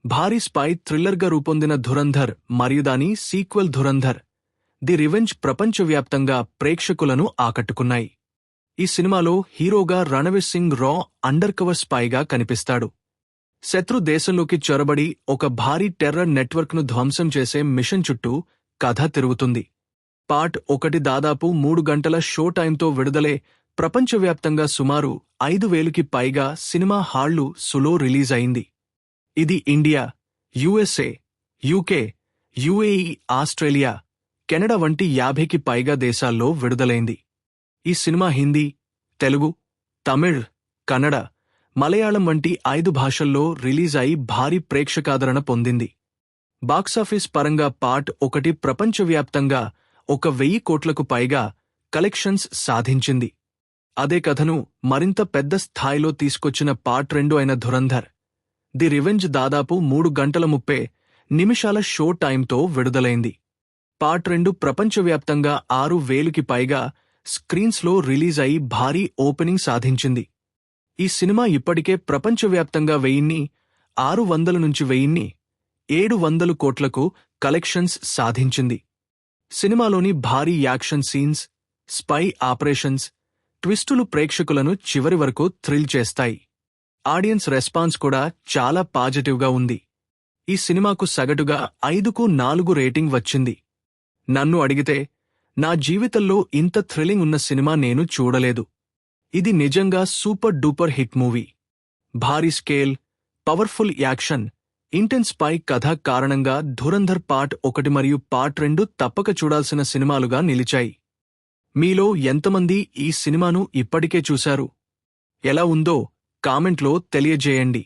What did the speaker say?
భారీ స్పై థ్రిల్లర్గా రూపొందిన ధురంధర్ మరియు దాని సీక్వెల్ ధురంధర్ ది రివెంజ్ ప్రపంచవ్యాప్తంగా ప్రేక్షకులను ఆకట్టుకున్నాయి. ఈ సినిమాలో హీరోగా రణవీర్ సింగ్ రా అండర్ కవర్ స్పైగా కనిపిస్తాడు. శత్రు దేశంలోకి చొరబడి ఒక భారీ టెర్రర్ నెట్వర్క్ను ధ్వంసం చేసే మిషన్ చుట్టూ కథ తిరుగుతుంది. పార్ట్ 1 దాదాపు 3 గంటల షో టైంతో విడుదలై ప్రపంచవ్యాప్తంగా సుమారు 5,000కి పైగా సినిమా హాళ్లు సులో రిలీజ్ అయింది. ఇది India, USA, UK, UAE, Australia, Canada వంటి 50కి పైగా దేశాల్లో విడుదలైంది. ఈ సినిమా హిందీ, తెలుగు, తమిళ్, కన్నడ, మలయాళం వంటి 5 భాషల్లో రిలీజ్ అయి భారీ ప్రేక్షకాదరణ పొందింది. బాక్సాఫీస్ పరంగా పార్ట్ 1 ప్రపంచవ్యాప్తంగా 1,000 కోట్లకు పైగా కలెక్షన్స్ సాధించింది. అదే కథను మరింత పెద్ద స్థాయిలో తీసుకొచ్చిన పార్ట్ 2 అయిన ధురంధర్ ది రివెంజ్ దాదాపు 3 గంటల 30 నిమిషాల షో టైంతో విడుదలైంది. పార్ట్ 2 ప్రపంచవ్యాప్తంగా 6,000కి పైగా స్క్రీన్స్లో రిలీజ్ అయి భారీ ఓపెనింగ్ సాధించింది. ఈ సినిమా ఇప్పటికే ప్రపంచవ్యాప్తంగా 1,600 నుంచి 1,700 కోట్లకు కలెక్షన్స్ సాధించింది. సినిమాలోని భారీ యాక్షన్ సీన్స్, స్పై ఆపరేషన్స్, ట్విస్టులు ప్రేక్షకులను చివరి వరకు థ్రిల్ చేస్తాయి. ఆడియన్స్ రెస్పాన్స్ కూడా చాలా పాజిటివ్గా ఉంది. ఈ సినిమాకు సగటుగా 5కు 4 రేటింగ్ వచ్చింది. నన్ను అడిగితే నా జీవితంలో ఇంత థ్రిల్లింగ్ ఉన్న సినిమా నేను చూడలేదు. ఇది నిజంగా సూపర్ డూపర్ హిట్ మూవీ. భారీ scale, powerful action, intense spy కథ కారణంగా ధురంధర్ పార్ట్ 1 మరియు పార్ట్ 2 తప్పక చూడాల్సిన సినిమాలుగా నిలిచాయి. మీలో ఎంతమంది ఈ సినిమాను ఇప్పటికే చూశారు? ఎలా ఉందో కామెంట్లో తెలియజేయండి.